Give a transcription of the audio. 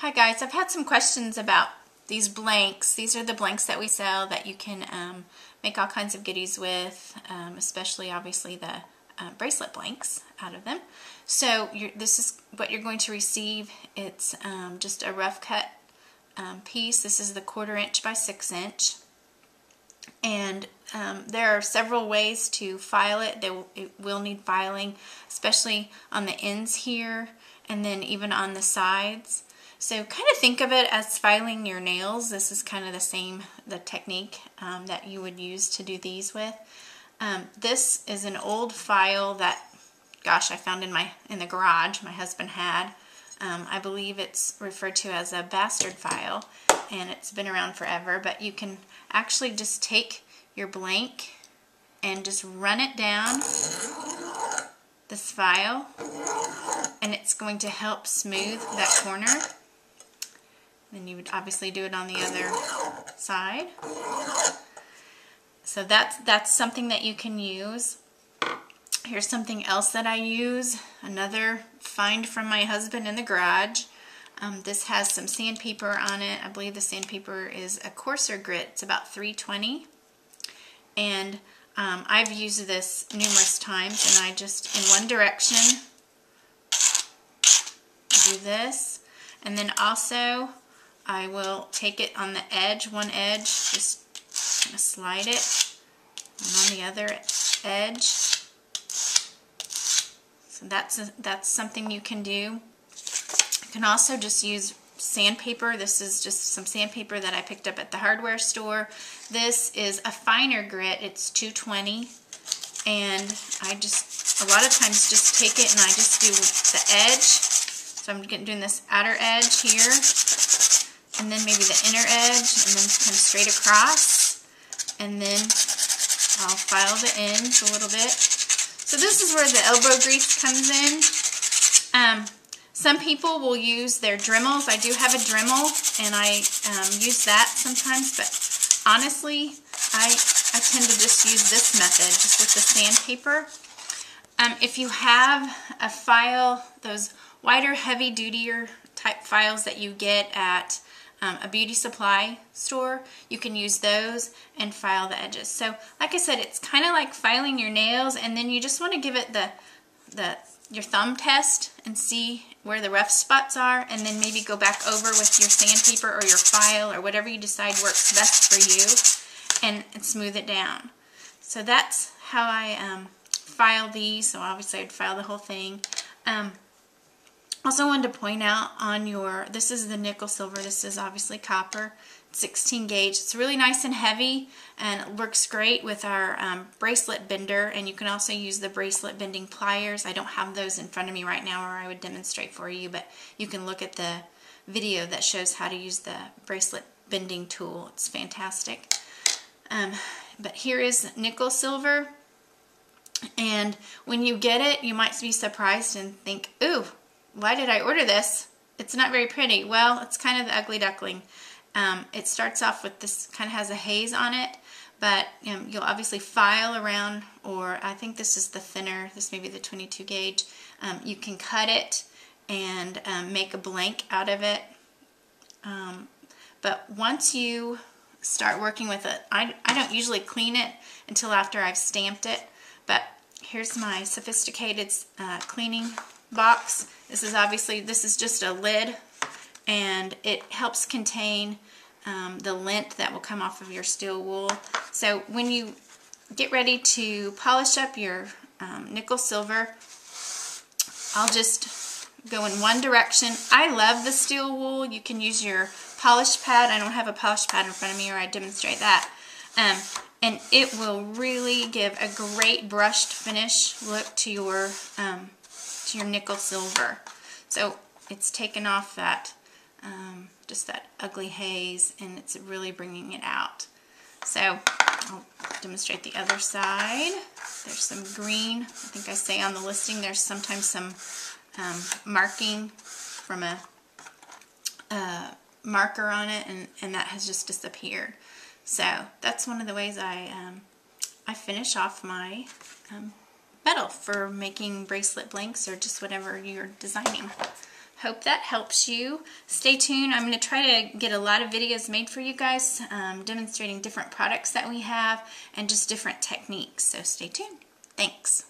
Hi guys, I've had some questions about these blanks. These are the blanks that we sell that you can make all kinds of goodies with, especially obviously the bracelet blanks out of them. So this is what you're going to receive. It's just a rough cut piece. This is the 1/4 inch by 6 inch. And there are several ways to file it. It will need filing, especially on the ends here and then even on the sides. So kind of think of it as filing your nails. This is kind of the technique that you would use to do these with. This is an old file that, gosh, I found in the garage my husband had. I believe it's referred to as a bastard file, and it's been around forever, but you can actually just take your blank and just run it down this file, and it's going to help smooth that corner. Then you would obviously do it on the other side. So that's something that you can use. Here's something else that I use, another find from my husband in the garage. This has some sandpaper on it. I believe the sandpaper is a coarser grit. It's about 320. And I've used this numerous times, and I just, in one direction, do this. And then also, I will take it on the edge, one edge, just kind of slide it, and on the other edge. So that's something you can do. You can also just use sandpaper. This is just some sandpaper that I picked up at the hardware store. This is a finer grit. It's 220, and I just, a lot of times, just take it and I just do the edge. So I'm doing this outer edge here, and then maybe the inner edge, and then kind of straight across, and then I'll file the ends a little bit. So this is where the elbow grease comes in. Some people will use their Dremels. I do have a Dremel, and I use that sometimes, but honestly, I tend to just use this method, just with the sandpaper. If you have a file, those wider, heavy-dutier type files that you get at a beauty supply store, you can use those and file the edges. So like I said, it's kind of like filing your nails, and then you just want to give it your thumb test and see where the rough spots are, and then maybe go back over with your sandpaper or your file or whatever you decide works best for you, and smooth it down. So that's how I file these. So obviously I'd file the whole thing. Also wanted to point out on this is the nickel silver, this is obviously copper, 16 gauge. It's really nice and heavy, and it works great with our bracelet bender, and you can also use the bracelet bending pliers. I don't have those in front of me right now, or I would demonstrate for you, but you can look at the video that shows how to use the bracelet bending tool. It's fantastic. But here is nickel silver, and when you get it, you might be surprised and think, ooh, why did I order this? It's not very pretty. Well, it's kind of the ugly duckling. It starts off with this, kind of has a haze on it, but you'll obviously file around, or I think this is the thinner, this may be the 22 gauge. You can cut it and make a blank out of it. But once you start working with it, I don't usually clean it until after I've stamped it, but here's my sophisticated cleaning box. This is just a lid, and it helps contain the lint that will come off of your steel wool. So when you get ready to polish up your nickel silver, I'll just go in one direction. I love the steel wool. You can use your polish pad. I don't have a polish pad in front of me, or I'd demonstrate that. And it will really give a great brushed finish look to your nickel silver. So it's taken off that just that ugly haze, and it's really bringing it out. So I'll demonstrate the other side. There's some green. I think I say on the listing there's sometimes some marking from a marker on it, and that has just disappeared. So that's one of the ways I finish off my metal for making bracelet blanks or just whatever you're designing. Hope that helps you. Stay tuned. I'm going to try to get a lot of videos made for you guys demonstrating different products that we have and just different techniques. So stay tuned. Thanks.